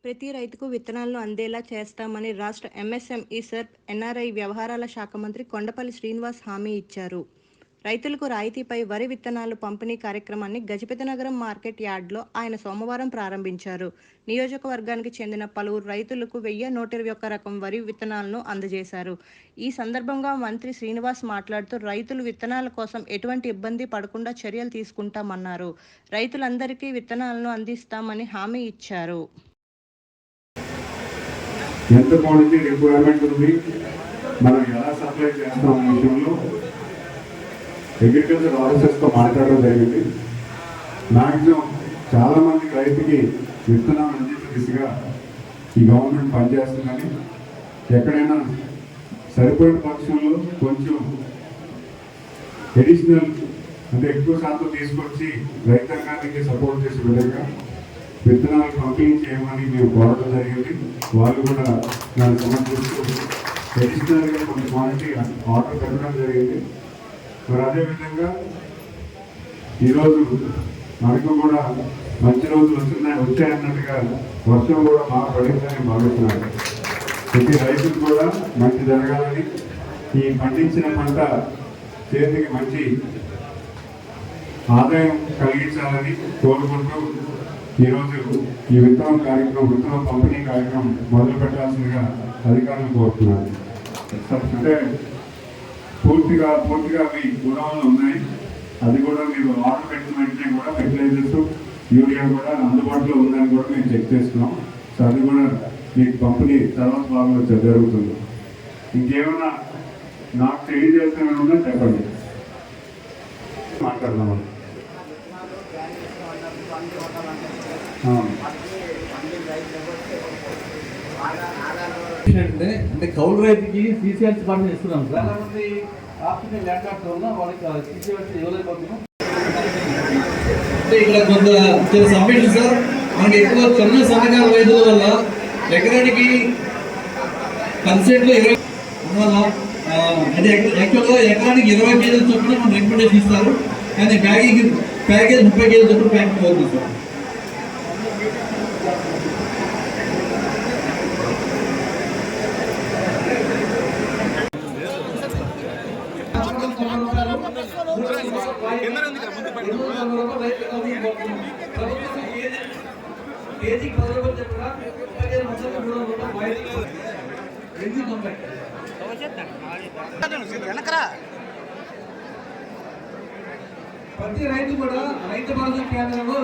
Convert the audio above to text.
ప్రతి రైతుకు విత్తనాలను అందేలా చేస్తామని రాష్ట్ర ఎంఎస్ఎంఈ సర్ప్ ఎన్ఆర్ఐ వ్యవహారాల శాఖ మంత్రి కొండపల్లి శ్రీనివాస్ హామీ ఇచ్చారు. రైతులకు రాయితీపై వరి విత్తనాలు పంపిణీ కార్యక్రమాన్ని గజపతినగరం మార్కెట్ యార్డ్లో ఆయన సోమవారం ప్రారంభించారు. నియోజకవర్గానికి చెందిన పలువురు రైతులకు 1121 రకం వరి విత్తనాలను అందజేశారు. ఈ సందర్భంగా మంత్రి శ్రీనివాస్ మాట్లాడుతూ రైతులు విత్తనాల కోసం ఎటువంటి ఇబ్బంది పడకుండా చర్యలు తీసుకుంటామన్నారు. రైతులందరికీ విత్తనాలను అందిస్తామని హామీ ఇచ్చారు. ఎంత క్వాలిటీ రిక్వైర్మెంట్ ఉంది, మనం ఎలా సప్లై చేస్తాం అనే విషయంలో అగ్రికల్చర్ ఆఫీసర్స్తో మాట్లాడడం జరిగింది. మ్యాక్సిమం చాలామంది రైతుకి విత్తనాలు అందించే దిశగా ఈ గవర్నమెంట్ పనిచేస్తుందని, ఎక్కడైనా సరిపోయిన పక్షంలో కొంచెం అడిషనల్ అంటే ఎక్కువ శాతం తీసుకొచ్చి రైతాంగానికి సపోర్ట్ చేసే విధంగా విత్తనాలు పంపిణీ చేయమని మేము కోరడం జరిగింది. వాళ్ళు కూడా దాన్ని సమర్పిస్తూ అడిషనల్గా కొన్ని క్వాంటిటీ ఆర్డర్ పెట్టడం జరిగింది. మరి అదేవిధంగా ఈరోజు మనకు కూడా మంచి రోజులు వచ్చాయన్నట్టుగా వర్షం కూడా బాగా పడిందని భావిస్తున్నాను. ప్రతి రైతులు కూడా మంచి జరగాలని, ఈ పండించిన పంట చేతికి మంచి ఆదాయం కలిగించాలని కోరుకుంటూ ఈరోజు ఈ విత్తనం పంపిణీ కార్యక్రమం మొదలు పెట్టాల్సిందిగా అధికారులను కోరుతున్నాను. అంటే పూర్తిగా మీ గుణాలు ఉన్నాయి, అది కూడా మీరు ఆర్డర్ పెట్టిన వెంటనే కూడా ఫెర్టిలైజర్స్ యూరియా కూడా అందుబాటులో ఉందని కూడా మేము చెక్ చేస్తున్నాం. సో అది కూడా మీకు పంపిణీ తర్వాత భాగంలో జరుగుతుంది. ఇంకేమైనా నాకు తెలియజేసిన ఉన్నా చెప్పండి, మాట్లాడదాం. అంటే కౌలు రైతుకి సీసీఎల్సీ ఫండ్ ఇస్తున్నాం సార్. ఆప్షన్ ల్యాండ్ ఆర్డర్ వల్ల వాళ్ళకి సీసీఎల్సీ ఇవ్వలేకపోతున్నాం. అంటే ఇక్కడ కొంత సబ్మిషన్ సార్, మనకి ఎక్కువ చిన్న సహకార రైతుల వల్ల ఎకరానికి కన్సెంట్లు 20 అంటే యాక్చువల్గా ఎకరానికి 20 కేజీల చొప్పున మనం రికమెండేషన్ ఇస్తారు, కానీ ప్యాకేజ్ 30 కేజీల చొప్పున ప్యాకింగ్ అవుతుంది సార్. ప్రతి రైతు కూడా రైతు భరోసా కేంద్రంలో